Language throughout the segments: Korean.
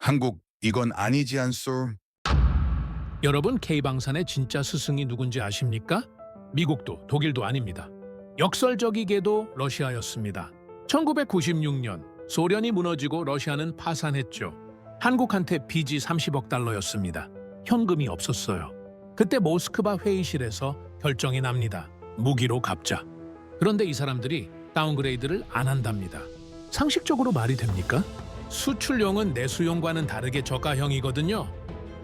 한국 이건 아니지 않소? 여러분, K방산의 진짜 스승이 누군지 아십니까? 미국도 독일도 아닙니다. 역설적이게도 러시아였습니다. 1996년 소련이 무너지고 러시아는 파산했죠. 한국한테 빚이 30억 달러였습니다. 현금이 없었어요. 그때 모스크바 회의실에서 결정이 납니다. 무기로 갚자. 그런데 이 사람들이 다운그레이드를 안 한답니다. 상식적으로 말이 됩니까? 수출용은 내수용과는 다르게 저가형이거든요.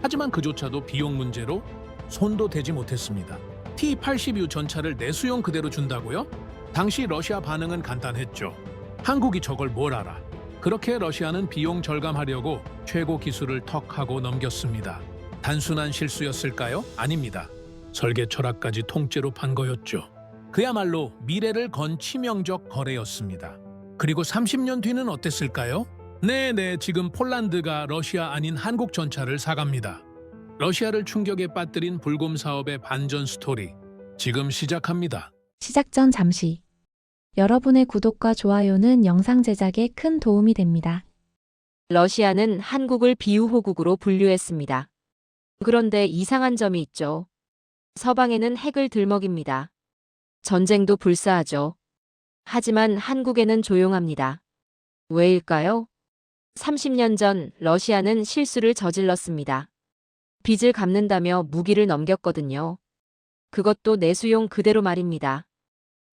하지만 그조차도 비용 문제로 손도 대지 못했습니다. T-82 전차를 내수용 그대로 준다고요? 당시 러시아 반응은 간단했죠. 한국이 저걸 뭘 알아? 그렇게 러시아는 비용 절감하려고 최고 기술을 턱하고 넘겼습니다. 단순한 실수였을까요? 아닙니다. 설계 철학까지 통째로 판 거였죠. 그야말로 미래를 건 치명적 거래였습니다. 그리고 30년 뒤는 어땠을까요? 네네, 지금 폴란드가 러시아 아닌 한국 전차를 사갑니다. 러시아를 충격에 빠뜨린 불곰 사업의 반전 스토리, 지금 시작합니다. 시작 전 잠시. 여러분의 구독과 좋아요는 영상 제작에 큰 도움이 됩니다. 러시아는 한국을 비우호국으로 분류했습니다. 그런데 이상한 점이 있죠. 서방에는 핵을 들먹입니다. 전쟁도 불사하죠. 하지만 한국에는 조용합니다. 왜일까요? 30년 전 러시아는 실수를 저질렀습니다. 빚을 갚는다며 무기를 넘겼거든요. 그것도 내수용 그대로 말입니다.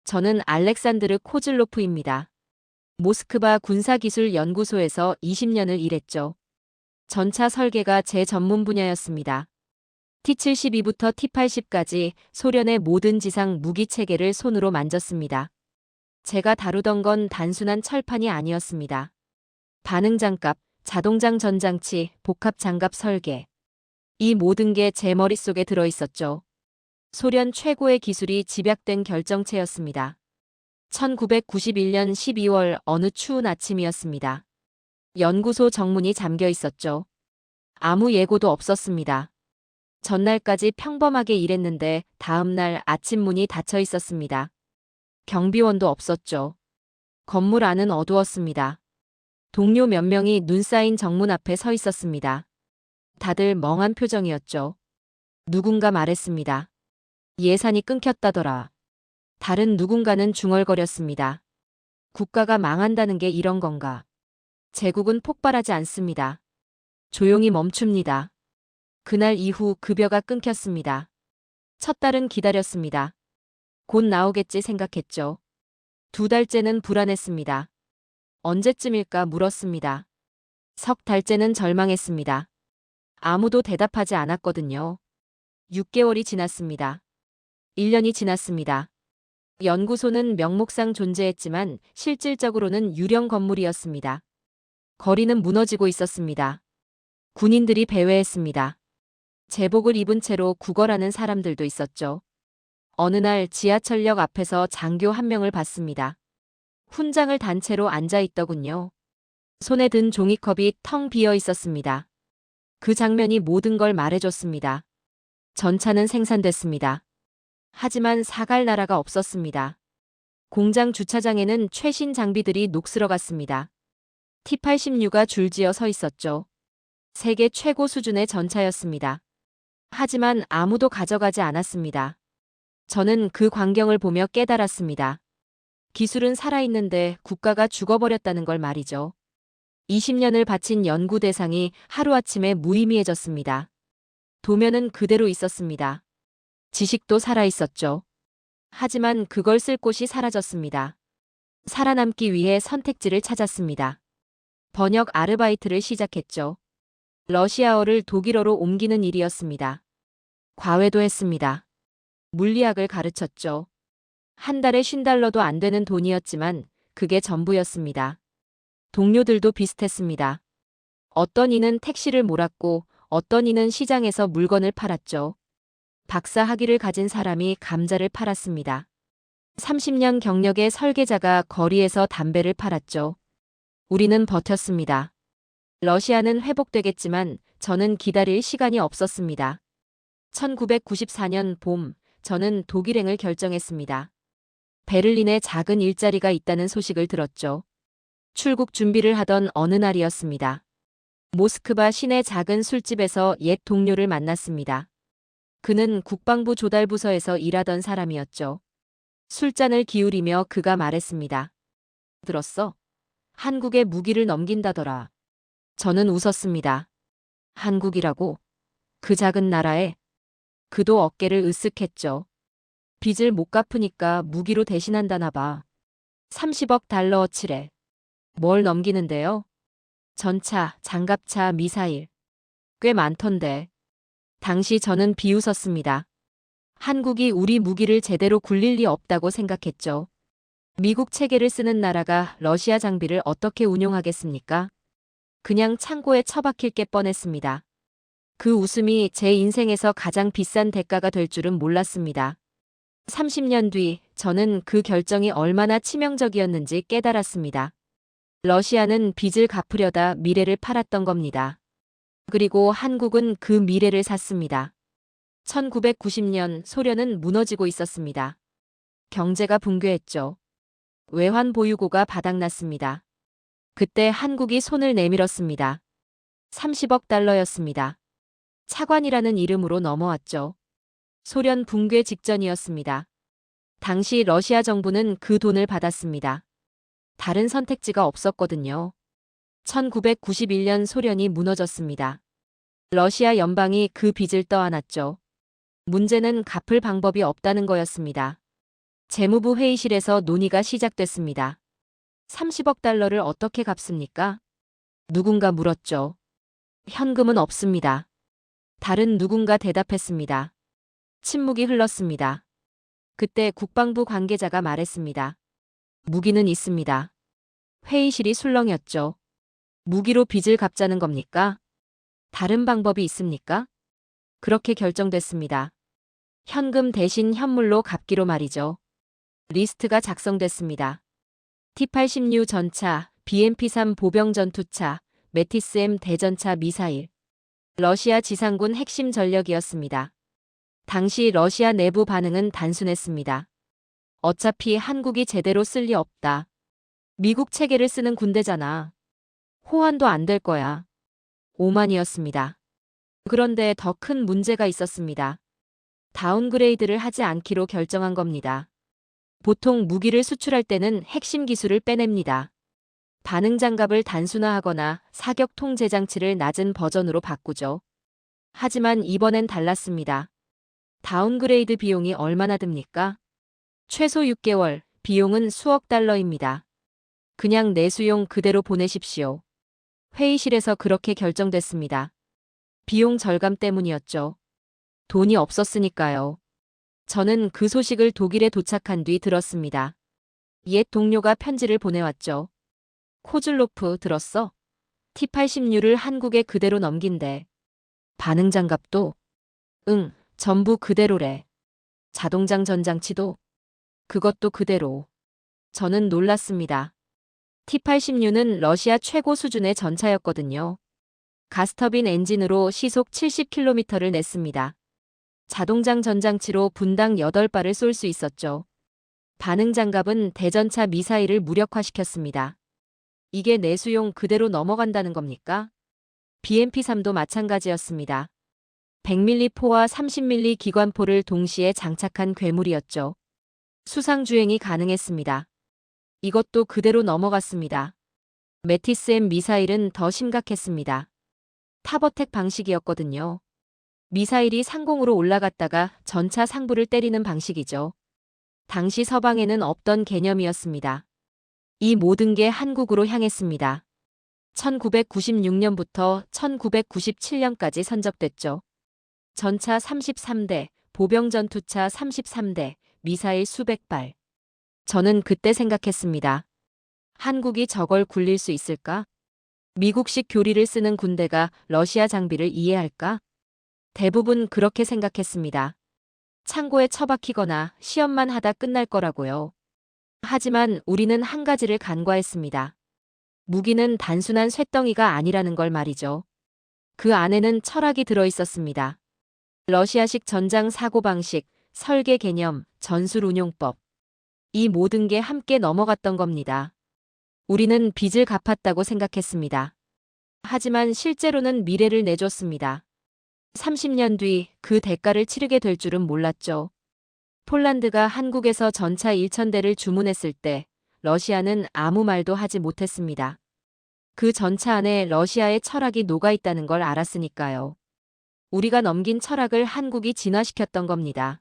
저는 알렉산드르 코즐로프입니다. 모스크바 군사기술연구소에서 20년을 일했죠. 전차 설계가 제 전문 분야였습니다. T-72부터 T-80까지 소련의 모든 지상 무기 체계를 손으로 만졌습니다. 제가 다루던 건 단순한 철판이 아니었습니다. 반응장갑, 자동장 전장치, 복합장갑 설계. 이 모든 게 제 머릿속에 들어있었죠. 소련 최고의 기술이 집약된 결정체였습니다. 1991년 12월 어느 추운 아침이었습니다. 연구소 정문이 잠겨 있었죠. 아무 예고도 없었습니다. 전날까지 평범하게 일했는데 다음날 아침 문이 닫혀 있었습니다. 경비원도 없었죠. 건물 안은 어두웠습니다. 동료 몇 명이 눈 쌓인 정문 앞에 서 있었습니다. 다들 멍한 표정이었죠. 누군가 말했습니다. 예산이 끊겼다더라. 다른 누군가는 중얼거렸습니다. 국가가 망한다는 게 이런 건가? 제국은 폭발하지 않습니다. 조용히 멈춥니다. 그날 이후 급여가 끊겼습니다. 첫 달은 기다렸습니다. 곧 나오겠지 생각했죠. 두 달째는 불안했습니다. 언제쯤일까 물었습니다. 석 달째는 절망했습니다. 아무도 대답하지 않았거든요. 6개월이 지났습니다. 1년이 지났습니다. 연구소는 명목상 존재했지만 실질적으로는 유령 건물이었습니다. 거리는 무너지고 있었습니다. 군인들이 배회했습니다. 제복을 입은 채로 구걸하는 사람들도 있었죠. 어느 날 지하철역 앞에서 장교 한 명을 봤습니다. 훈장을 단 채로 앉아 있더군요. 손에 든 종이컵이 텅 비어 있었습니다. 그 장면이 모든 걸 말해줬습니다. 전차는 생산됐습니다. 하지만 사갈 나라가 없었습니다. 공장 주차장에는 최신 장비들이 녹슬어갔습니다. T-86가 줄지어 서 있었죠. 세계 최고 수준의 전차였습니다. 하지만 아무도 가져가지 않았습니다. 저는 그 광경을 보며 깨달았습니다. 기술은 살아있는데 국가가 죽어버렸다는 걸 말이죠. 20년을 바친 연구 대상이 하루아침에 무의미해졌습니다. 도면은 그대로 있었습니다. 지식도 살아있었죠. 하지만 그걸 쓸 곳이 사라졌습니다. 살아남기 위해 선택지를 찾았습니다. 번역 아르바이트를 시작했죠. 러시아어를 독일어로 옮기는 일이었습니다. 과외도 했습니다. 물리학을 가르쳤죠. 한 달에 $50도 안 되는 돈이었지만 그게 전부였습니다. 동료들도 비슷했습니다. 어떤 이는 택시를 몰았고 어떤 이는 시장에서 물건을 팔았죠. 박사 학위를 가진 사람이 감자를 팔았습니다. 30년 경력의 설계자가 거리에서 담배를 팔았죠. 우리는 버텼습니다. 러시아는 회복되겠지만 저는 기다릴 시간이 없었습니다. 1994년 봄, 저는 독일행을 결정했습니다. 베를린에 작은 일자리가 있다는 소식을 들었죠. 출국 준비를 하던 어느 날이었습니다. 모스크바 시내 작은 술집에서 옛 동료를 만났습니다. 그는 국방부 조달부서에서 일하던 사람이었죠. 술잔을 기울이며 그가 말했습니다. 들었어? 한국에 무기를 넘긴다더라. 저는 웃었습니다. 한국이라고? 그 작은 나라에? 그도 어깨를 으쓱했죠. 빚을 못 갚으니까 무기로 대신한다나 봐. 30억 달러어치래. 뭘 넘기는데요? 전차, 장갑차, 미사일. 꽤 많던데. 당시 저는 비웃었습니다. 한국이 우리 무기를 제대로 굴릴 리 없다고 생각했죠. 미국 체계를 쓰는 나라가 러시아 장비를 어떻게 운용하겠습니까? 그냥 창고에 처박힐 게 뻔했습니다. 그 웃음이 제 인생에서 가장 비싼 대가가 될 줄은 몰랐습니다. 30년 뒤 저는 그 결정이 얼마나 치명적이었는지 깨달았습니다. 러시아는 빚을 갚으려다 미래를 팔았던 겁니다. 그리고 한국은 그 미래를 샀습니다. 1990년 소련은 무너지고 있었습니다. 경제가 붕괴했죠. 외환 보유고가 바닥났습니다. 그때 한국이 손을 내밀었습니다. 30억 달러였습니다. 차관이라는 이름으로 넘어왔죠. 소련 붕괴 직전이었습니다. 당시 러시아 정부는 그 돈을 받았습니다. 다른 선택지가 없었거든요. 1991년 소련이 무너졌습니다. 러시아 연방이 그 빚을 떠안았죠. 문제는 갚을 방법이 없다는 거였습니다. 재무부 회의실에서 논의가 시작됐습니다. 30억 달러를 어떻게 갚습니까? 누군가 물었죠. 현금은 없습니다. 다른 누군가 대답했습니다. 침묵이 흘렀습니다. 그때 국방부 관계자가 말했습니다. 무기는 있습니다. 회의실이 술렁였죠. 무기로 빚을 갚자는 겁니까? 다른 방법이 있습니까? 그렇게 결정됐습니다. 현금 대신 현물로 갚기로 말이죠. 리스트가 작성됐습니다. T-86 전차, BMP-3 보병 전투차, 메티스-M 대전차 미사일. 러시아 지상군 핵심 전력이었습니다. 당시 러시아 내부 반응은 단순했습니다. 어차피 한국이 제대로 쓸 리 없다. 미국 체계를 쓰는 군대잖아. 호환도 안 될 거야. 오만이었습니다. 그런데 더 큰 문제가 있었습니다. 다운그레이드를 하지 않기로 결정한 겁니다. 보통 무기를 수출할 때는 핵심 기술을 빼냅니다. 반응 장갑을 단순화하거나 사격 통제 장치를 낮은 버전으로 바꾸죠. 하지만 이번엔 달랐습니다. 다운그레이드 비용이 얼마나 듭니까? 최소 6개월, 비용은 수억 달러입니다. 그냥 내수용 그대로 보내십시오. 회의실에서 그렇게 결정됐습니다. 비용 절감 때문이었죠. 돈이 없었으니까요. 저는 그 소식을 독일에 도착한 뒤 들었습니다. 옛 동료가 편지를 보내왔죠. 코즐로프 들었어? T-86를 한국에 그대로 넘긴대. 반응 장갑도? 응, 전부 그대로래. 자동장 전장치도? 그것도 그대로. 저는 놀랐습니다. T-86는 러시아 최고 수준의 전차였거든요. 가스터빈 엔진으로 시속 70km를 냈습니다. 자동장 전장치로 분당 8발을 쏠 수 있었죠. 반응 장갑은 대전차 미사일을 무력화시켰습니다. 이게 내수용 그대로 넘어간다는 겁니까? BMP-3도 마찬가지였습니다. 100mm 포와 30mm 기관포를 동시에 장착한 괴물이었죠. 수상주행이 가능했습니다. 이것도 그대로 넘어갔습니다. 메티스-M 미사일은 더 심각했습니다. 탑어택 방식이었거든요. 미사일이 상공으로 올라갔다가 전차 상부를 때리는 방식이죠. 당시 서방에는 없던 개념이었습니다. 이 모든 게 한국으로 향했습니다. 1996년부터 1997년까지 선적됐죠. 전차 33대, 보병 전투차 33대, 미사일 수백 발. 저는 그때 생각했습니다. 한국이 저걸 굴릴 수 있을까? 미국식 교리를 쓰는 군대가 러시아 장비를 이해할까? 대부분 그렇게 생각했습니다. 창고에 처박히거나 시험만 하다 끝날 거라고요. 하지만 우리는 한 가지를 간과했습니다. 무기는 단순한 쇳덩이가 아니라는 걸 말이죠. 그 안에는 철학이 들어있었습니다. 러시아식 전장 사고방식, 설계 개념, 전술 운용법. 이 모든 게 함께 넘어갔던 겁니다. 우리는 빚을 갚았다고 생각했습니다. 하지만 실제로는 미래를 내줬습니다. 30년 뒤 그 대가를 치르게 될 줄은 몰랐죠. 폴란드가 한국에서 전차 1,000대를 주문했을 때 러시아는 아무 말도 하지 못했습니다. 그 전차 안에 러시아의 철학이 녹아 있다는 걸 알았으니까요. 우리가 넘긴 철학을 한국이 진화시켰던 겁니다.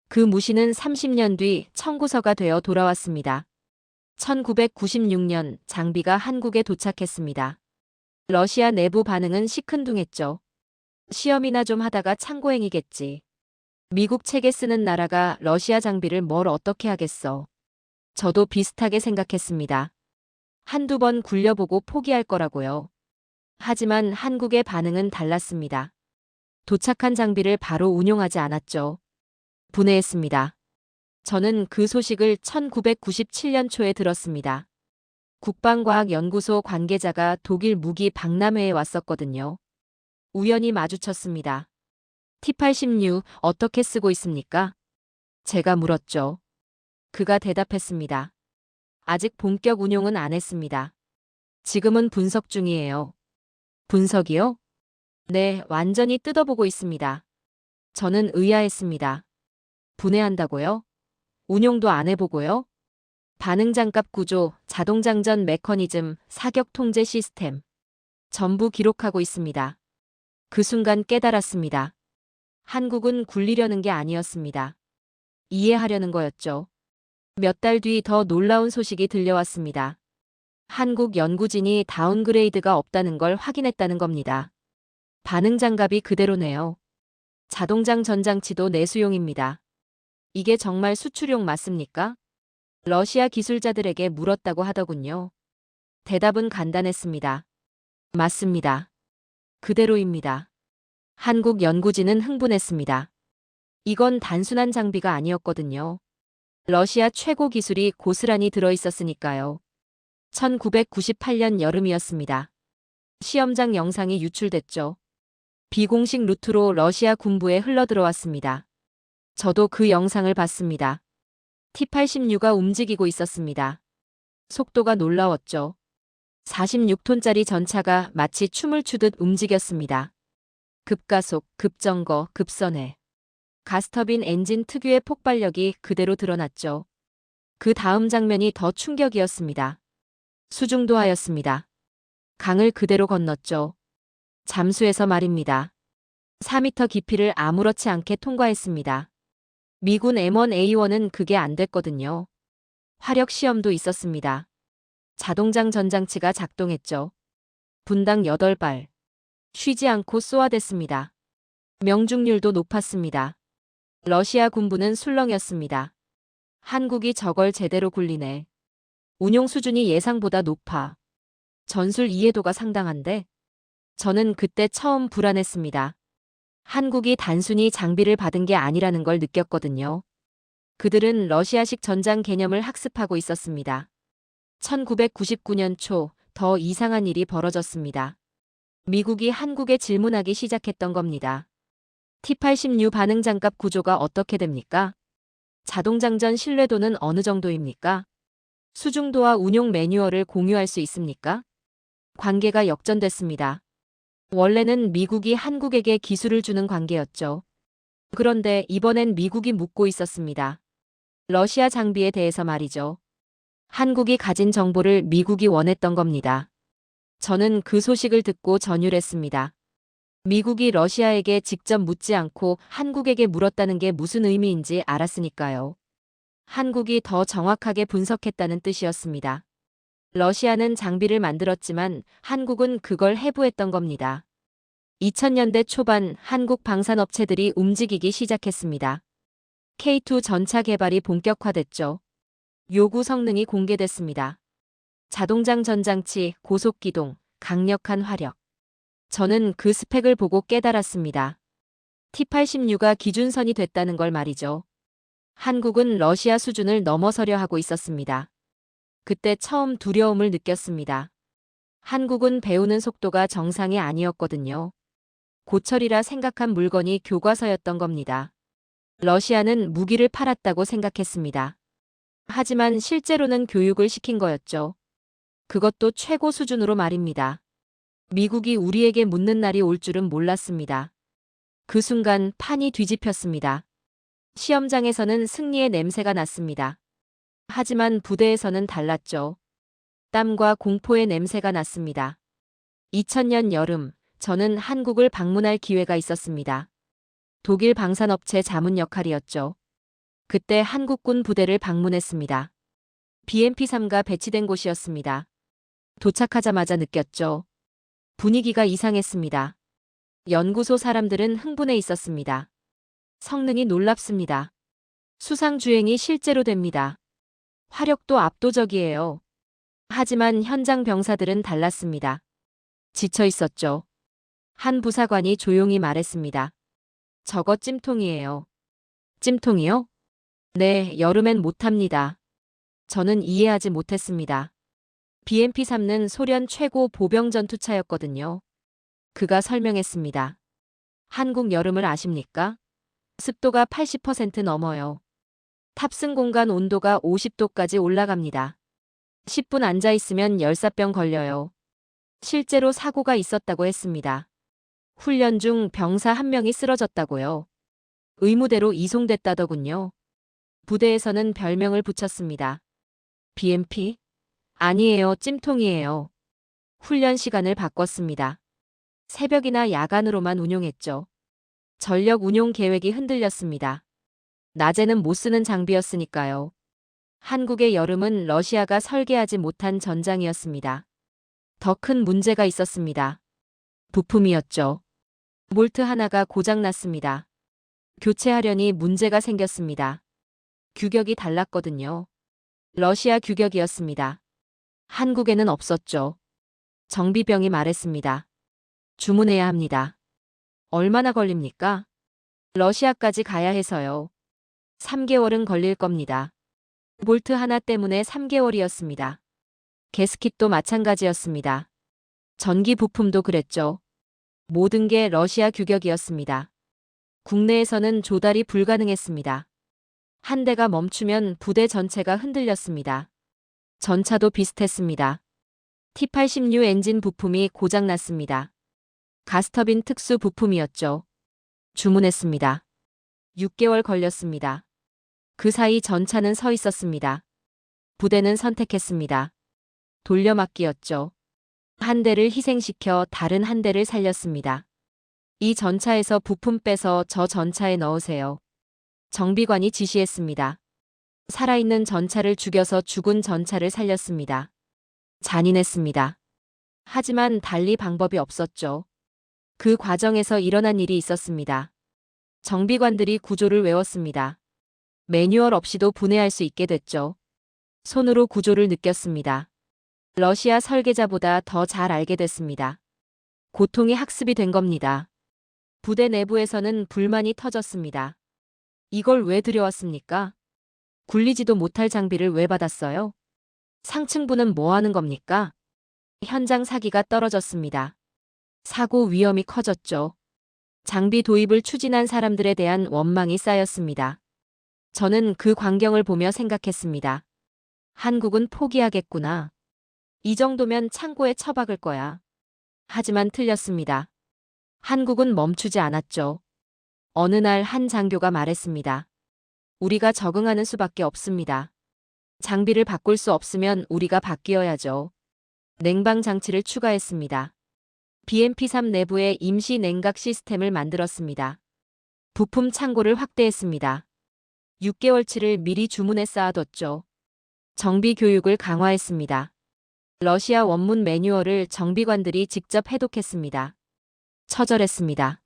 그 무시는 30년 뒤 청구서가 되어 돌아왔습니다. 1996년 장비가 한국에 도착했습니다. 러시아 내부 반응은 시큰둥했죠. 시험이나 좀 하다가 참고행이겠지. 미국 책에 쓰는 나라가 러시아 장비를 뭘 어떻게 하겠어. 저도 비슷하게 생각했습니다. 한두 번 굴려보고 포기할 거라고요. 하지만 한국의 반응은 달랐습니다. 도착한 장비를 바로 운용하지 않았죠. 분해했습니다. 저는 그 소식을 1997년 초에 들었습니다. 국방과학연구소 관계자가 독일 무기 박람회에 왔었거든요. 우연히 마주쳤습니다. T-86 어떻게 쓰고 있습니까? 제가 물었죠. 그가 대답했습니다. 아직 본격 운용은 안 했습니다. 지금은 분석 중이에요. 분석이요? 네, 완전히 뜯어보고 있습니다. 저는 의아했습니다. 분해한다고요? 운용도 안 해보고요? 반응장갑 구조, 자동장전 메커니즘, 사격 통제 시스템. 전부 기록하고 있습니다. 그 순간 깨달았습니다. 한국은 굴리려는 게 아니었습니다. 이해하려는 거였죠. 몇 달 뒤 더 놀라운 소식이 들려왔습니다. 한국 연구진이 다운그레이드가 없다는 걸 확인했다는 겁니다. 반응장갑이 그대로네요. 자동장 전장치도 내수용입니다. 이게 정말 수출용 맞습니까? 러시아 기술자들에게 물었다고 하더군요. 대답은 간단했습니다. 맞습니다. 그대로입니다. 한국 연구진은 흥분했습니다. 이건 단순한 장비가 아니었거든요. 러시아 최고 기술이 고스란히 들어있었으니까요. 1998년 여름이었습니다. 시험장 영상이 유출됐죠. 비공식 루트로 러시아 군부에 흘러들어왔습니다. 저도 그 영상을 봤습니다. T-86가 움직이고 있었습니다. 속도가 놀라웠죠. 46톤짜리 전차가 마치 춤을 추듯 움직였습니다. 급가속, 급정거, 급선회. 가스터빈 엔진 특유의 폭발력이 그대로 드러났죠. 그 다음 장면이 더 충격이었습니다. 수중도하였습니다. 강을 그대로 건넜죠. 잠수해서 말입니다. 4m 깊이를 아무렇지 않게 통과했습니다. 미군 M1A1은 그게 안 됐거든요. 화력 시험도 있었습니다. 자동장 전장치가 작동했죠. 분당 8발. 쉬지 않고 쏘아댔습니다. 명중률도 높았습니다. 러시아 군부는 술렁였습니다. 한국이 저걸 제대로 굴리네. 운용 수준이 예상보다 높아. 전술 이해도가 상당한데? 저는 그때 처음 불안했습니다. 한국이 단순히 장비를 받은 게 아니라는 걸 느꼈거든요. 그들은 러시아식 전장 개념을 학습하고 있었습니다. 1999년 초 더 이상한 일이 벌어졌습니다. 미국이 한국에 질문하기 시작했던 겁니다. T-86 반응장갑 구조가 어떻게 됩니까? 자동장전 신뢰도는 어느 정도입니까? 수중도와 운용 매뉴얼을 공유할 수 있습니까? 관계가 역전됐습니다. 원래는 미국이 한국에게 기술을 주는 관계였죠. 그런데 이번엔 미국이 묻고 있었습니다. 러시아 장비에 대해서 말이죠. 한국이 가진 정보를 미국이 원했던 겁니다. 저는 그 소식을 듣고 전율했습니다. 미국이 러시아에게 직접 묻지 않고 한국에게 물었다는 게 무슨 의미인지 알았으니까요. 한국이 더 정확하게 분석했다는 뜻이었습니다. 러시아는 장비를 만들었지만 한국은 그걸 해부했던 겁니다. 2000년대 초반 한국 방산업체들이 움직이기 시작했습니다. K2 전차 개발이 본격화됐죠. 요구 성능이 공개됐습니다. 자동장 전장치, 고속기동, 강력한 화력. 저는 그 스펙을 보고 깨달았습니다. T-86가 기준선이 됐다는 걸 말이죠. 한국은 러시아 수준을 넘어서려 하고 있었습니다. 그때 처음 두려움을 느꼈습니다. 한국은 배우는 속도가 정상이 아니었거든요. 고철이라 생각한 물건이 교과서였던 겁니다. 러시아는 무기를 팔았다고 생각했습니다. 하지만 실제로는 교육을 시킨 거였죠. 그것도 최고 수준으로 말입니다. 미국이 우리에게 묻는 날이 올 줄은 몰랐습니다. 그 순간 판이 뒤집혔습니다. 시험장에서는 승리의 냄새가 났습니다. 하지만 부대에서는 달랐죠. 땀과 공포의 냄새가 났습니다. 2000년 여름, 저는 한국을 방문할 기회가 있었습니다. 독일 방산업체 자문 역할이었죠. 그때 한국군 부대를 방문했습니다. BMP-3가 배치된 곳이었습니다. 도착하자마자 느꼈죠. 분위기가 이상했습니다. 연구소 사람들은 흥분해 있었습니다. 성능이 놀랍습니다. 수상주행이 실제로 됩니다. 화력도 압도적이에요. 하지만 현장 병사들은 달랐습니다. 지쳐 있었죠. 한 부사관이 조용히 말했습니다. 저거 찜통이에요. 찜통이요? 네, 여름엔 못합니다. 저는 이해하지 못했습니다. BMP-3는 소련 최고 보병 전투차였거든요. 그가 설명했습니다. 한국 여름을 아십니까? 습도가 80% 넘어요. 탑승 공간 온도가 50도까지 올라갑니다. 10분 앉아 있으면 열사병 걸려요. 실제로 사고가 있었다고 했습니다. 훈련 중 병사 한 명이 쓰러졌다고요. 의무대로 이송됐다더군요. 부대에서는 별명을 붙였습니다. BMP? 아니에요, 찜통이에요. 훈련 시간을 바꿨습니다. 새벽이나 야간으로만 운용했죠. 전력 운용 계획이 흔들렸습니다. 낮에는 못 쓰는 장비였으니까요. 한국의 여름은 러시아가 설계하지 못한 전장이었습니다. 더 큰 문제가 있었습니다. 부품이었죠. 몰트 하나가 고장났습니다. 교체하려니 문제가 생겼습니다. 규격이 달랐거든요. 러시아 규격이었습니다. 한국에는 없었죠. 정비병이 말했습니다. 주문해야 합니다. 얼마나 걸립니까? 러시아까지 가야 해서요. 3개월은 걸릴 겁니다. 볼트 하나 때문에 3개월이었습니다. 게스킷도 마찬가지였습니다. 전기 부품도 그랬죠. 모든 게 러시아 규격이었습니다. 국내에서는 조달이 불가능했습니다. 한 대가 멈추면 부대 전체가 흔들렸습니다. 전차도 비슷했습니다. T-86 엔진 부품이 고장났습니다. 가스터빈 특수 부품이었죠. 주문했습니다. 6개월 걸렸습니다. 그 사이 전차는 서 있었습니다. 부대는 선택했습니다. 돌려막기였죠. 한 대를 희생시켜 다른 한 대를 살렸습니다. 이 전차에서 부품 빼서 저 전차에 넣으세요. 정비관이 지시했습니다. 살아있는 전차를 죽여서 죽은 전차를 살렸습니다. 잔인했습니다. 하지만 달리 방법이 없었죠. 그 과정에서 일어난 일이 있었습니다. 정비관들이 구조를 외웠습니다. 매뉴얼 없이도 분해할 수 있게 됐죠. 손으로 구조를 느꼈습니다. 러시아 설계자보다 더 잘 알게 됐습니다. 고통이 학습이 된 겁니다. 부대 내부에서는 불만이 터졌습니다. 이걸 왜 들여왔습니까? 굴리지도 못할 장비를 왜 받았어요? 상층부는 뭐 하는 겁니까? 현장 사기가 떨어졌습니다. 사고 위험이 커졌죠. 장비 도입을 추진한 사람들에 대한 원망이 쌓였습니다. 저는 그 광경을 보며 생각했습니다. 한국은 포기하겠구나. 이 정도면 창고에 처박을 거야. 하지만 틀렸습니다. 한국은 멈추지 않았죠. 어느 날 한 장교가 말했습니다. 우리가 적응하는 수밖에 없습니다. 장비를 바꿀 수 없으면 우리가 바뀌어야죠. 냉방 장치를 추가했습니다. BMP-3 내부에 임시 냉각 시스템을 만들었습니다. 부품 창고를 확대했습니다. 6개월치를 미리 주문해 쌓아뒀죠. 정비 교육을 강화했습니다. 러시아 원문 매뉴얼을 정비관들이 직접 해독했습니다. 처절했습니다.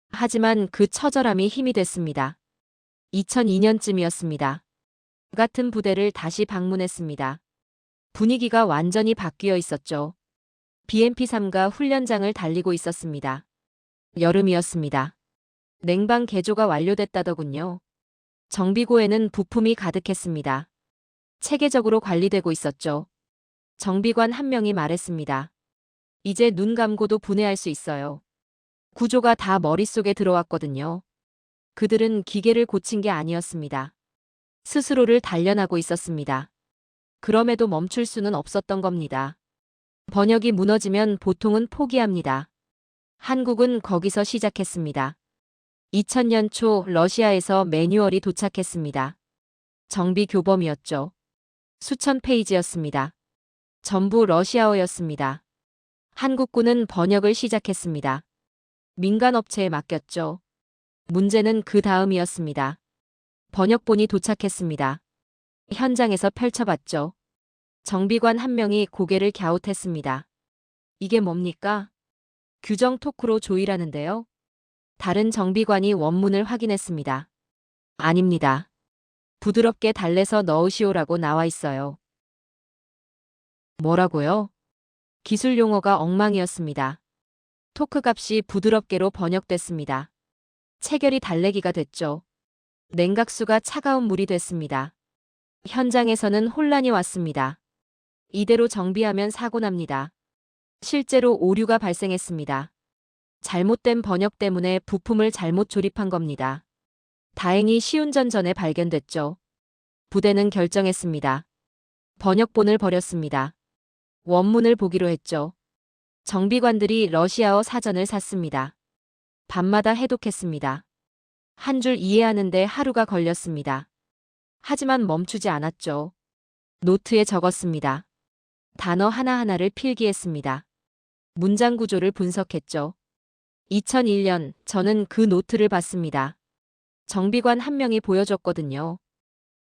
하지만 그 처절함이 힘이 됐습니다. 2002년쯤이었습니다. 같은 부대를 다시 방문했습니다. 분위기가 완전히 바뀌어 있었죠. BMP-3가 훈련장을 달리고 있었습니다. 여름이었습니다. 냉방 개조가 완료됐다더군요. 정비고에는 부품이 가득했습니다. 체계적으로 관리되고 있었죠. 정비관 한 명이 말했습니다. 이제 눈 감고도 분해할 수 있어요. 구조가 다 머릿속에 들어왔거든요. 그들은 기계를 고친 게 아니었습니다. 스스로를 단련하고 있었습니다. 그럼에도 멈출 수는 없었던 겁니다. 번역이 무너지면 보통은 포기합니다. 한국은 거기서 시작했습니다. 2000년 초 러시아에서 매뉴얼이 도착했습니다. 정비 교범이었죠. 수천 페이지였습니다. 전부 러시아어였습니다. 한국군은 번역을 시작했습니다. 민간 업체에 맡겼죠. 문제는 그 다음이었습니다. 번역본이 도착했습니다. 현장에서 펼쳐봤죠. 정비관 한 명이 고개를 갸웃했습니다. 이게 뭡니까? 규정 토크로 조이라는데요. 다른 정비관이 원문을 확인했습니다. 아닙니다. 부드럽게 달래서 넣으시오라고 나와 있어요. 뭐라고요? 기술 용어가 엉망이었습니다. 토크 값이 부드럽게로 번역됐습니다. 체결이 달래기가 됐죠. 냉각수가 차가운 물이 됐습니다. 현장에서는 혼란이 왔습니다. 이대로 정비하면 사고 납니다. 실제로 오류가 발생했습니다. 잘못된 번역 때문에 부품을 잘못 조립한 겁니다. 다행히 시운전 전에 발견됐죠. 부대는 결정했습니다. 번역본을 버렸습니다. 원문을 보기로 했죠. 정비관들이 러시아어 사전을 샀습니다. 밤마다 해독했습니다. 한 줄 이해하는데 하루가 걸렸습니다. 하지만 멈추지 않았죠. 노트에 적었습니다. 단어 하나하나를 필기했습니다. 문장 구조를 분석했죠. 2001년 저는 그 노트를 봤습니다. 정비관 한 명이 보여줬거든요.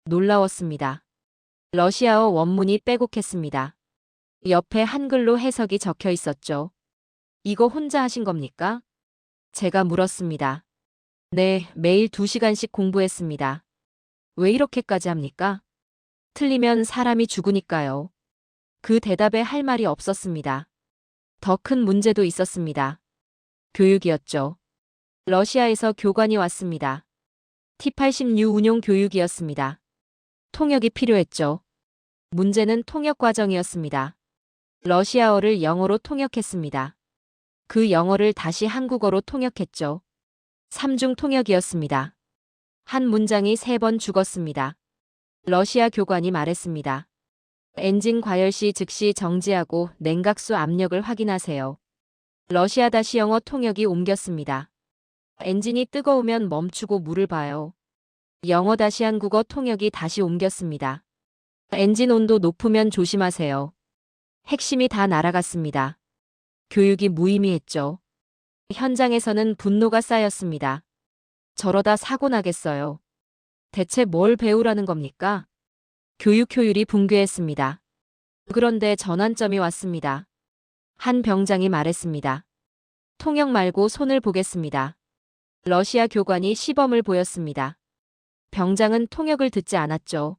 놀라웠습니다. 러시아어 원문이 빼곡했습니다. 옆에 한글로 해석이 적혀 있었죠. 이거 혼자 하신 겁니까? 제가 물었습니다. 네, 매일 2시간씩 공부했습니다. 왜 이렇게까지 합니까? 틀리면 사람이 죽으니까요. 그 대답에 할 말이 없었습니다. 더 큰 문제도 있었습니다. 교육이었죠. 러시아에서 교관이 왔습니다. T-86 운용 교육이었습니다. 통역이 필요했죠. 문제는 통역 과정이었습니다. 러시아어를 영어로 통역했습니다. 그 영어를 다시 한국어로 통역했죠. 3중 통역이었습니다. 한 문장이 3번 죽었습니다. 러시아 교관이 말했습니다. 엔진 과열 시 즉시 정지하고 냉각수 압력을 확인하세요. 러시아 다시 영어 통역이 옮겼습니다. 엔진이 뜨거우면 멈추고 물을 봐요. 영어 다시 한국어 통역이 다시 옮겼습니다. 엔진 온도 높으면 조심하세요. 핵심이 다 날아갔습니다. 교육이 무의미했죠. 현장에서는 분노가 쌓였습니다. 저러다 사고 나겠어요. 대체 뭘 배우라는 겁니까? 교육 효율이 붕괴했습니다. 그런데 전환점이 왔습니다. 한 병장이 말했습니다. 통역 말고 손을 보겠습니다. 러시아 교관이 시범을 보였습니다. 병장은 통역을 듣지 않았죠.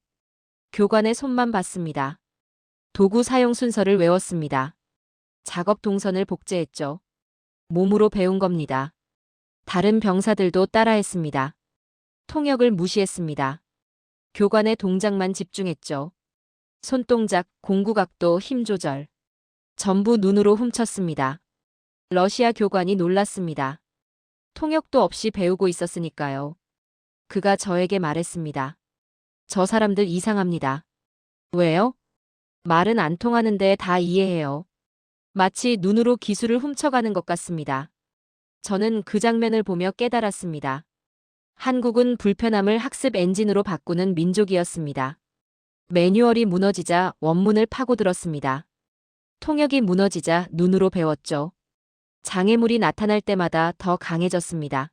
교관의 손만 봤습니다. 도구 사용 순서를 외웠습니다. 작업 동선을 복제했죠. 몸으로 배운 겁니다. 다른 병사들도 따라했습니다. 통역을 무시했습니다. 교관의 동작만 집중했죠. 손동작, 공구각도, 힘 조절. 전부 눈으로 훔쳤습니다. 러시아 교관이 놀랐습니다. 통역도 없이 배우고 있었으니까요. 그가 저에게 말했습니다. 저 사람들 이상합니다. 왜요? 말은 안 통하는데 다 이해해요. 마치 눈으로 기술을 훔쳐가는 것 같습니다. 저는 그 장면을 보며 깨달았습니다. 한국은 불편함을 학습 엔진으로 바꾸는 민족이었습니다. 매뉴얼이 무너지자 원문을 파고들었습니다. 통역이 무너지자 눈으로 배웠죠. 장애물이 나타날 때마다 더 강해졌습니다.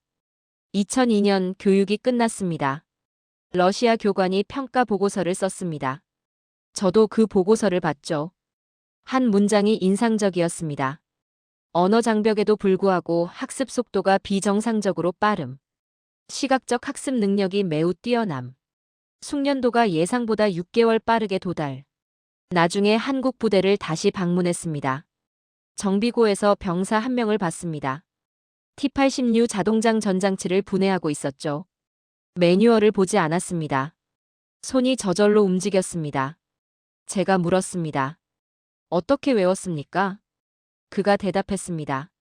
2002년 교육이 끝났습니다. 러시아 교관이 평가 보고서를 썼습니다. 저도 그 보고서를 봤죠. 한 문장이 인상적이었습니다. 언어 장벽에도 불구하고 학습 속도가 비정상적으로 빠름. 시각적 학습 능력이 매우 뛰어남. 숙련도가 예상보다 6개월 빠르게 도달. 나중에 한국 부대를 다시 방문했습니다. 정비고에서 병사 한 명을 봤습니다. T-86 자동장 전장치를 분해하고 있었죠. 매뉴얼을 보지 않았습니다. 손이 저절로 움직였습니다. 제가 물었습니다. 어떻게 외웠습니까? 그가 대답했습니다.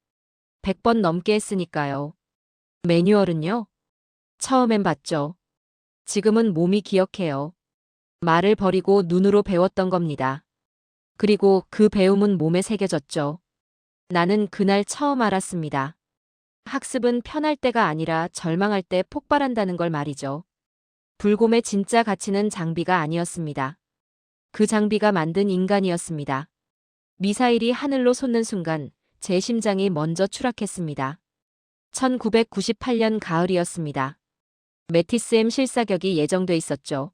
100번 넘게 했으니까요. 매뉴얼은요? 처음엔 봤죠. 지금은 몸이 기억해요. 말을 버리고 눈으로 배웠던 겁니다. 그리고 그 배움은 몸에 새겨졌죠. 나는 그날 처음 알았습니다. 학습은 편할 때가 아니라 절망할 때 폭발한다는 걸 말이죠. 불곰의 진짜 가치는 장비가 아니었습니다. 그 장비가 만든 인간이었습니다. 미사일이 하늘로 솟는 순간 제 심장이 먼저 추락했습니다. 1998년 가을이었습니다. 메티스M 실사격이 예정돼 있었죠.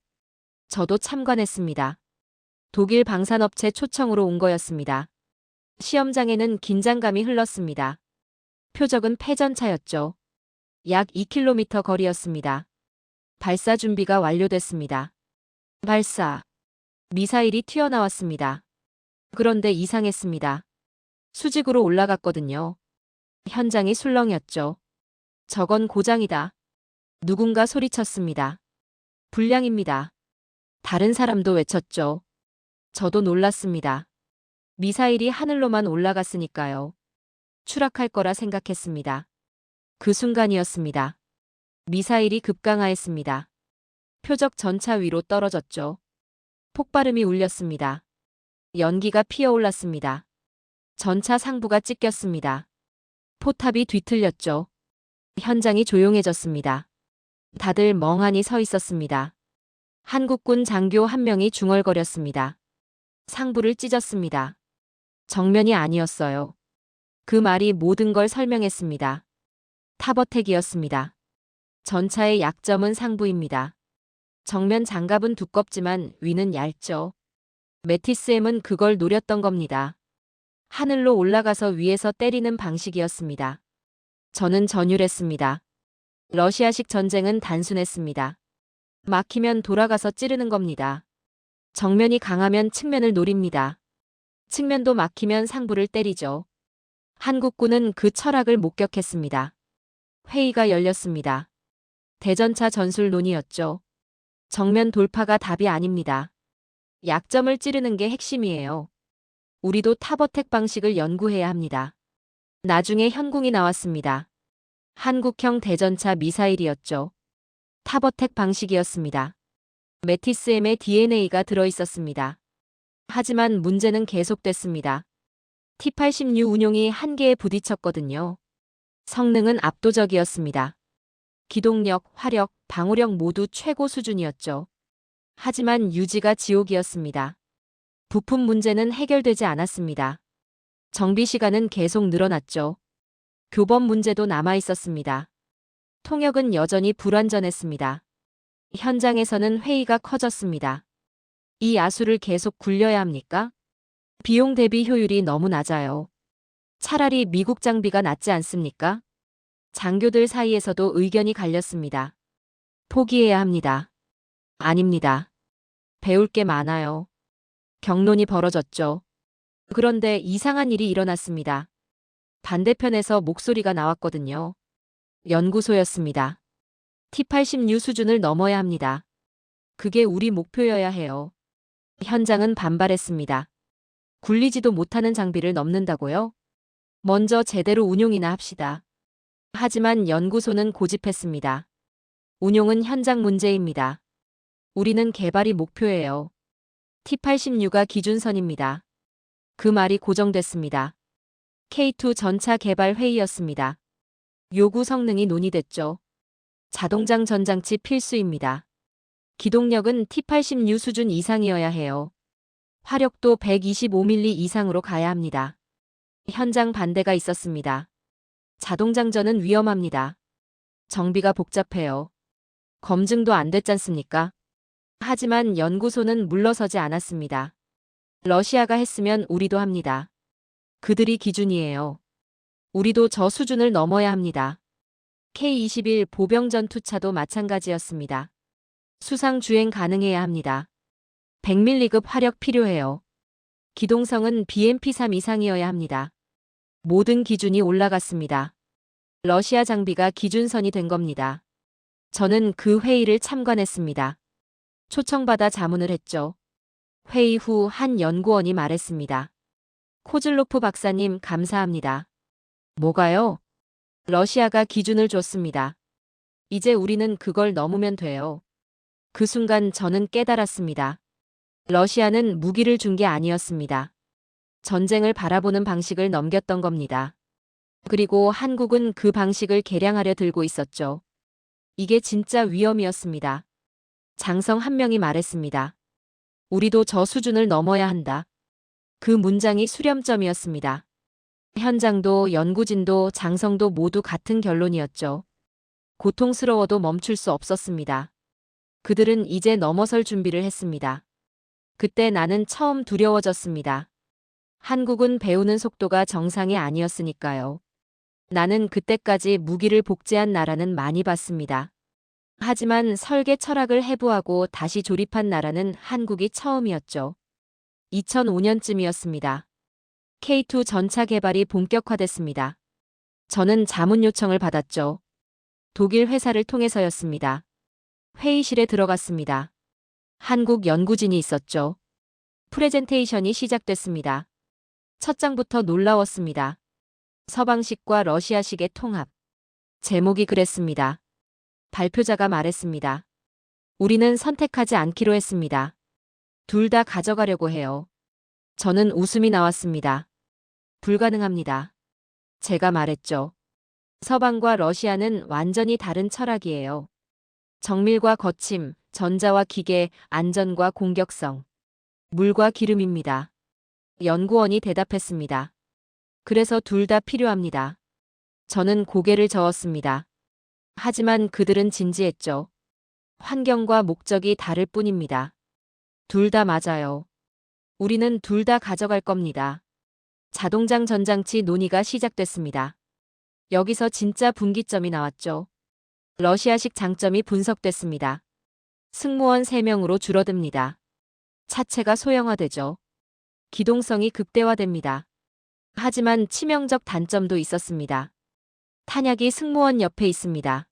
저도 참관했습니다. 독일 방산업체 초청으로 온 거였습니다. 시험장에는 긴장감이 흘렀습니다. 표적은 패전차였죠. 약 2km 거리였습니다. 발사 준비가 완료됐습니다. 발사. 미사일이 튀어나왔습니다. 그런데 이상했습니다. 수직으로 올라갔거든요. 현장이 술렁였죠. 저건 고장이다. 누군가 소리쳤습니다. 불량입니다. 다른 사람도 외쳤죠. 저도 놀랐습니다. 미사일이 하늘로만 올라갔으니까요. 추락할 거라 생각했습니다. 그 순간이었습니다. 미사일이 급강하했습니다. 표적 전차 위로 떨어졌죠. 폭발음이 울렸습니다. 연기가 피어올랐습니다. 전차 상부가 찢겼습니다. 포탑이 뒤틀렸죠. 현장이 조용해졌습니다. 다들 멍하니 서 있었습니다. 한국군 장교 한 명이 중얼거렸습니다. 상부를 찢었습니다. 정면이 아니었어요. 그 말이 모든 걸 설명했습니다. 탑어택이었습니다. 전차의 약점은 상부입니다. 정면 장갑은 두껍지만 위는 얇죠. 메티스M은 그걸 노렸던 겁니다. 하늘로 올라가서 위에서 때리는 방식이었습니다. 저는 전율했습니다. 러시아식 전쟁은 단순했습니다. 막히면 돌아가서 찌르는 겁니다. 정면이 강하면 측면을 노립니다. 측면도 막히면 상부를 때리죠. 한국군은 그 철학을 목격했습니다. 회의가 열렸습니다. 대전차 전술 논의였죠. 정면 돌파가 답이 아닙니다. 약점을 찌르는 게 핵심이에요. 우리도 탑어택 방식을 연구해야 합니다. 나중에 현궁이 나왔습니다. 한국형 대전차 미사일이었죠. 탑어택 방식이었습니다. 메티스M의 DNA가 들어있었습니다. 하지만 문제는 계속됐습니다. T-86 운용이 한계에 부딪혔거든요. 성능은 압도적이었습니다. 기동력, 화력, 방호력 모두 최고 수준이었죠. 하지만 유지가 지옥이었습니다. 부품 문제는 해결되지 않았습니다. 정비 시간은 계속 늘어났죠. 교범 문제도 남아 있었습니다. 통역은 여전히 불완전했습니다. 현장에서는 회의가 커졌습니다. 이 야수를 계속 굴려야 합니까? 비용 대비 효율이 너무 낮아요. 차라리 미국 장비가 낫지 않습니까? 장교들 사이에서도 의견이 갈렸습니다. 포기해야 합니다. 아닙니다. 배울 게 많아요. 격론이 벌어졌죠. 그런데 이상한 일이 일어났습니다. 반대편에서 목소리가 나왔거든요. 연구소였습니다. T-86 수준을 넘어야 합니다. 그게 우리 목표여야 해요. 현장은 반발했습니다. 굴리지도 못하는 장비를 넘는다고요? 먼저 제대로 운용이나 합시다. 하지만 연구소는 고집했습니다. 운용은 현장 문제입니다. 우리는 개발이 목표예요. T-86가 기준선입니다. 그 말이 고정됐습니다. K2 전차 개발 회의였습니다. 요구 성능이 논의됐죠. 자동장 전장치 필수입니다. 기동력은 T-86 수준 이상이어야 해요. 화력도 125mm 이상으로 가야 합니다. 현장 반대가 있었습니다. 자동장전은 위험합니다. 정비가 복잡해요. 검증도 안 됐잖습니까? 하지만 연구소는 물러서지 않았습니다. 러시아가 했으면 우리도 합니다. 그들이 기준이에요. 우리도 저 수준을 넘어야 합니다. K-21 보병 전투차도 마찬가지였습니다. 수상 주행 가능해야 합니다. 100mm급 화력 필요해요. 기동성은 BMP-3 이상이어야 합니다. 모든 기준이 올라갔습니다. 러시아 장비가 기준선이 된 겁니다. 저는 그 회의를 참관했습니다. 초청받아 자문을 했죠. 회의 후 한 연구원이 말했습니다. 코즐로프 박사님 감사합니다. 뭐가요? 러시아가 기준을 줬습니다. 이제 우리는 그걸 넘으면 돼요. 그 순간 저는 깨달았습니다. 러시아는 무기를 준 게 아니었습니다. 전쟁을 바라보는 방식을 넘겼던 겁니다. 그리고 한국은 그 방식을 개량하려 들고 있었죠. 이게 진짜 위험이었습니다. 장성 한 명이 말했습니다. 우리도 저 수준을 넘어야 한다. 그 문장이 수렴점이었습니다. 현장도 연구진도 장성도 모두 같은 결론이었죠. 고통스러워도 멈출 수 없었습니다. 그들은 이제 넘어설 준비를 했습니다. 그때 나는 처음 두려워졌습니다. 한국은 배우는 속도가 정상이 아니었으니까요. 나는 그때까지 무기를 복제한 나라는 많이 봤습니다. 하지만 설계 철학을 해부하고 다시 조립한 나라는 한국이 처음이었죠. 2005년쯤이었습니다. K2 전차 개발이 본격화됐습니다. 저는 자문 요청을 받았죠. 독일 회사를 통해서였습니다. 회의실에 들어갔습니다. 한국 연구진이 있었죠. 프레젠테이션이 시작됐습니다. 첫 장부터 놀라웠습니다. 서방식과 러시아식의 통합. 제목이 그랬습니다. 발표자가 말했습니다. 우리는 선택하지 않기로 했습니다. 둘 다 가져가려고 해요. 저는 웃음이 나왔습니다. 불가능합니다. 제가 말했죠. 서방과 러시아는 완전히 다른 철학이에요. 정밀과 거침, 전자와 기계, 안전과 공격성. 물과 기름입니다. 연구원이 대답했습니다. 그래서 둘 다 필요합니다. 저는 고개를 저었습니다. 하지만 그들은 진지했죠. 환경과 목적이 다를 뿐입니다. 둘 다 맞아요. 우리는 둘 다 가져갈 겁니다. 자동장 전장치 논의가 시작됐습니다. 여기서 진짜 분기점이 나왔죠. 러시아식 장점이 분석됐습니다. 승무원 3명으로 줄어듭니다. 차체가 소형화되죠. 기동성이 극대화됩니다. 하지만 치명적 단점도 있었습니다. 탄약이 승무원 옆에 있습니다.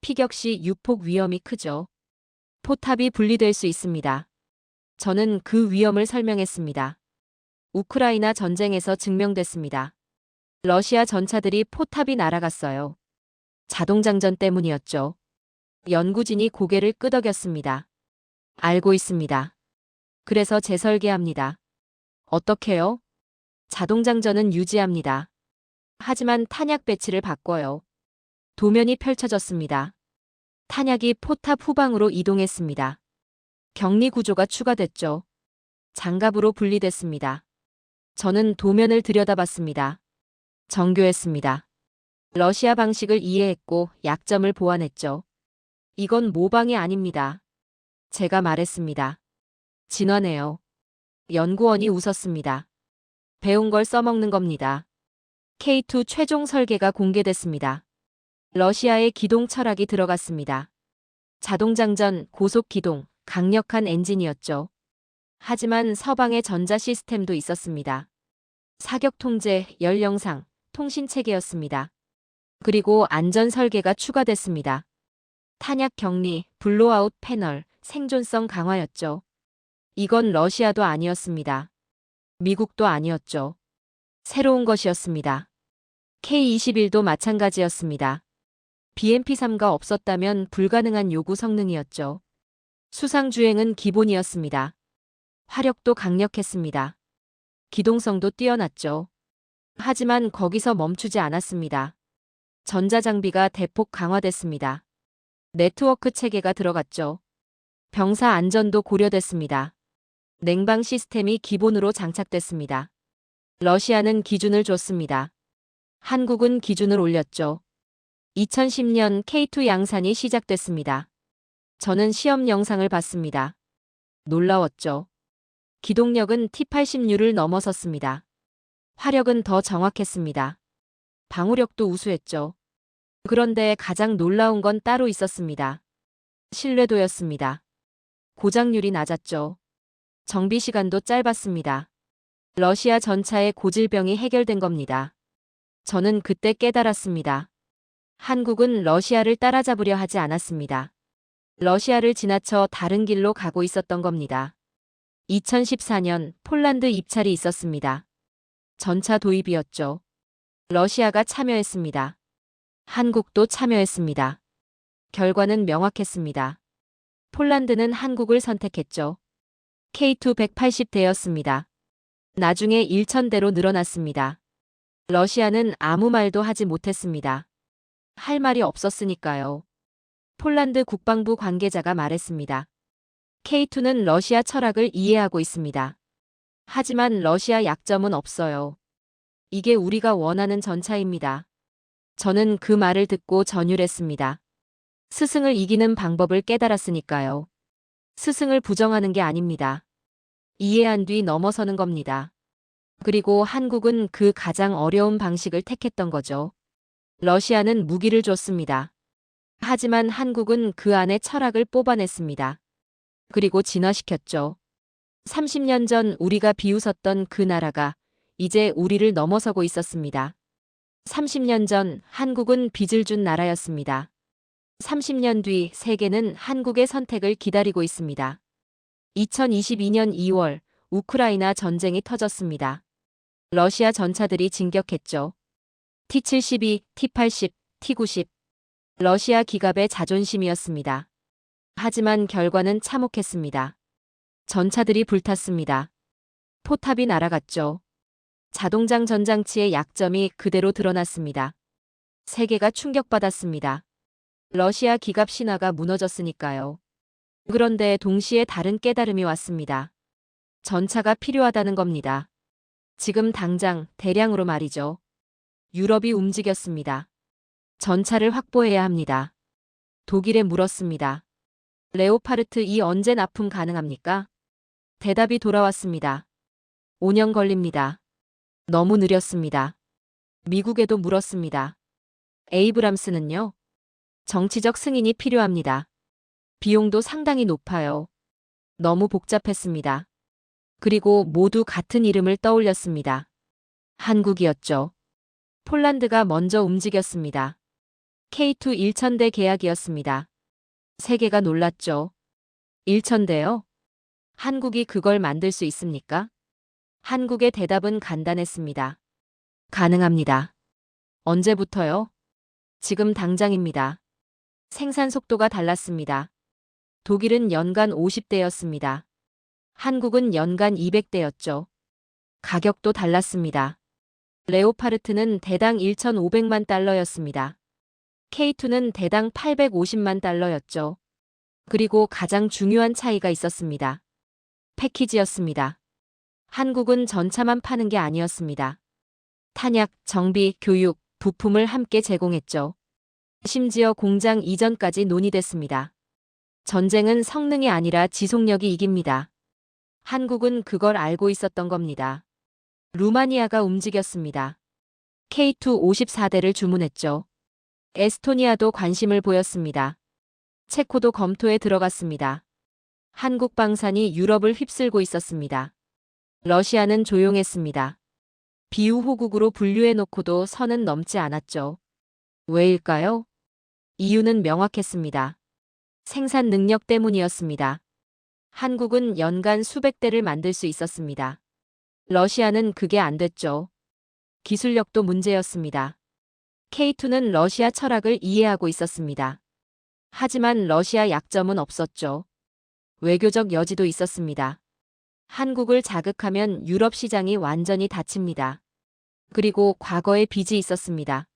피격 시 유폭 위험이 크죠. 포탑이 분리될 수 있습니다. 저는 그 위험을 설명했습니다. 우크라이나 전쟁에서 증명됐습니다. 러시아 전차들이 포탑이 날아갔어요. 자동장전 때문이었죠. 연구진이 고개를 끄덕였습니다. 알고 있습니다. 그래서 재설계합니다. 어떻게요? 자동장전은 유지합니다. 하지만 탄약 배치를 바꿔요. 도면이 펼쳐졌습니다. 탄약이 포탑 후방으로 이동했습니다. 격리 구조가 추가됐죠. 장갑으로 분리됐습니다. 저는 도면을 들여다봤습니다. 정교했습니다. 러시아 방식을 이해했고 약점을 보완했죠. 이건 모방이 아닙니다. 제가 말했습니다. 진화네요. 연구원이 웃었습니다. 배운 걸 써먹는 겁니다. K2 최종 설계가 공개됐습니다. 러시아의 기동 철학이 들어갔습니다. 자동장전, 고속기동, 강력한 엔진이었죠. 하지만 서방의 전자 시스템도 있었습니다. 사격 통제, 열 영상, 통신 체계였습니다. 그리고 안전 설계가 추가됐습니다. 탄약 격리, 블로아웃 패널, 생존성 강화였죠. 이건 러시아도 아니었습니다. 미국도 아니었죠. 새로운 것이었습니다. K21도 마찬가지였습니다. BMP-3가 없었다면 불가능한 요구 성능이었죠. 수상주행은 기본이었습니다. 화력도 강력했습니다. 기동성도 뛰어났죠. 하지만 거기서 멈추지 않았습니다. 전자장비가 대폭 강화됐습니다. 네트워크 체계가 들어갔죠. 병사 안전도 고려됐습니다. 냉방 시스템이 기본으로 장착됐습니다. 러시아는 기준을 줬습니다. 한국은 기준을 올렸죠. 2010년 K2 양산이 시작됐습니다. 저는 시험 영상을 봤습니다. 놀라웠죠. 기동력은 T-80U를 넘어섰습니다. 화력은 더 정확했습니다. 방호력도 우수했죠. 그런데 가장 놀라운 건 따로 있었습니다. 신뢰도였습니다. 고장률이 낮았죠. 정비 시간도 짧았습니다. 러시아 전차의 고질병이 해결된 겁니다. 저는 그때 깨달았습니다. 한국은 러시아를 따라잡으려 하지 않았습니다. 러시아를 지나쳐 다른 길로 가고 있었던 겁니다. 2014년 폴란드 입찰이 있었습니다. 전차 도입이었죠. 러시아가 참여했습니다. 한국도 참여했습니다. 결과는 명확했습니다. 폴란드는 한국을 선택했죠. K2 180대였습니다. 나중에 1000대로 늘어났습니다. 러시아는 아무 말도 하지 못했습니다. 할 말이 없었으니까요. 폴란드 국방부 관계자가 말했습니다. K2는 러시아 철학을 이해하고 있습니다. 하지만 러시아 약점은 없어요. 이게 우리가 원하는 전차입니다. 저는 그 말을 듣고 전율했습니다. 스승을 이기는 방법을 깨달았으니까요. 스승을 부정하는 게 아닙니다. 이해한 뒤 넘어서는 겁니다. 그리고 한국은 그 가장 어려운 방식을 택했던 거죠. 러시아는 무기를 줬습니다. 하지만 한국은 그 안에 철학을 뽑아냈습니다. 그리고 진화시켰죠. 30년 전 우리가 비웃었던 그 나라가 이제 우리를 넘어서고 있었습니다. 30년 전 한국은 빚을 준 나라였습니다. 30년 뒤 세계는 한국의 선택을 기다리고 있습니다. 2022년 2월 우크라이나 전쟁이 터졌습니다. 러시아 전차들이 진격했죠. T-72, T-80, T-90. 러시아 기갑의 자존심이었습니다. 하지만 결과는 참혹했습니다. 전차들이 불탔습니다. 포탑이 날아갔죠. 자동장 전장치의 약점이 그대로 드러났습니다. 세계가 충격받았습니다. 러시아 기갑 신화가 무너졌으니까요. 그런데 동시에 다른 깨달음이 왔습니다. 전차가 필요하다는 겁니다. 지금 당장 대량으로 말이죠. 유럽이 움직였습니다. 전차를 확보해야 합니다. 독일에 물었습니다. 레오파르트 2 언제 납품 가능합니까? 대답이 돌아왔습니다. 5년 걸립니다. 너무 느렸습니다. 미국에도 물었습니다. 에이브람스는요? 정치적 승인이 필요합니다. 비용도 상당히 높아요. 너무 복잡했습니다. 그리고 모두 같은 이름을 떠올렸습니다. 한국이었죠. 폴란드가 먼저 움직였습니다. K2 1000대 계약이었습니다. 세계가 놀랐죠. 1000대요? 한국이 그걸 만들 수 있습니까? 한국의 대답은 간단했습니다. 가능합니다. 언제부터요? 지금 당장입니다. 생산 속도가 달랐습니다. 독일은 연간 50대였습니다. 한국은 연간 200대였죠. 가격도 달랐습니다. 레오파르트는 대당 1,500만 달러였습니다. K2는 대당 850만 달러였죠. 그리고 가장 중요한 차이가 있었습니다. 패키지였습니다. 한국은 전차만 파는 게 아니었습니다. 탄약, 정비, 교육, 부품을 함께 제공했죠. 심지어 공장 이전까지 논의됐습니다. 전쟁은 성능이 아니라 지속력이 이깁니다. 한국은 그걸 알고 있었던 겁니다. 루마니아가 움직였습니다. K2 54대를 주문했죠. 에스토니아도 관심을 보였습니다. 체코도 검토에 들어갔습니다. 한국 방산이 유럽을 휩쓸고 있었습니다. 러시아는 조용했습니다. 비우호국으로 분류해놓고도 선은 넘지 않았죠. 왜일까요? 이유는 명확했습니다. 생산 능력 때문이었습니다. 한국은 연간 수백 대를 만들 수 있었습니다. 러시아는 그게 안 됐죠. 기술력도 문제였습니다. K2는 러시아 철학을 이해하고 있었습니다. 하지만 러시아 약점은 없었죠. 외교적 여지도 있었습니다. 한국을 자극하면 유럽 시장이 완전히 닫힙니다. 그리고 과거의 빚이 있었습니다.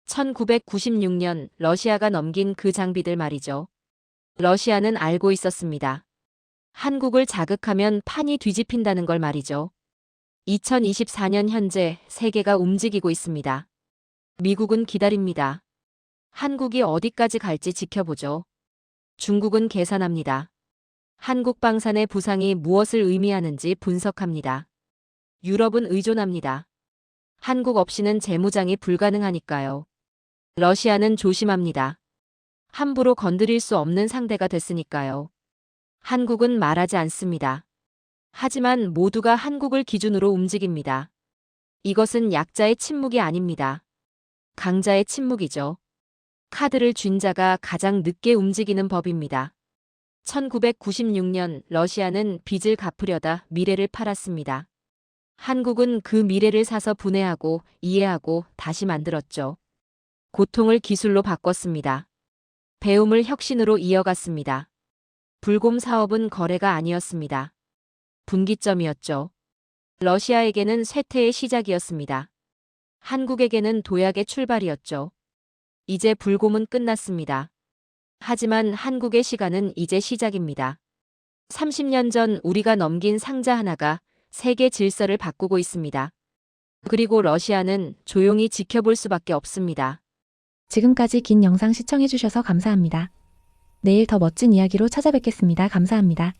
1996년 러시아가 넘긴 그 장비들 말이죠. 러시아는 알고 있었습니다. 한국을 자극하면 판이 뒤집힌다는 걸 말이죠. 2024년 현재 세계가 움직이고 있습니다. 미국은 기다립니다. 한국이 어디까지 갈지 지켜보죠. 중국은 계산합니다. 한국 방산의 부상이 무엇을 의미하는지 분석합니다. 유럽은 의존합니다. 한국 없이는 재무장이 불가능하니까요. 러시아는 조심합니다. 함부로 건드릴 수 없는 상대가 됐으니까요. 한국은 말하지 않습니다. 하지만 모두가 한국을 기준으로 움직입니다. 이것은 약자의 침묵이 아닙니다. 강자의 침묵이죠. 카드를 쥔 자가 가장 늦게 움직이는 법입니다. 1996년 러시아는 빚을 갚으려다 미래를 팔았습니다. 한국은 그 미래를 사서 분해하고 이해하고 다시 만들었죠. 고통을 기술로 바꿨습니다. 배움을 혁신으로 이어갔습니다. 불곰 사업은 거래가 아니었습니다. 분기점이었죠. 러시아에게는 쇠퇴의 시작이었습니다. 한국에게는 도약의 출발이었죠. 이제 불곰은 끝났습니다. 하지만 한국의 시간은 이제 시작입니다. 30년 전 우리가 넘긴 상자 하나가 세계 질서를 바꾸고 있습니다. 그리고 러시아는 조용히 지켜볼 수밖에 없습니다. 지금까지 긴 영상 시청해주셔서 감사합니다. 내일 더 멋진 이야기로 찾아뵙겠습니다. 감사합니다.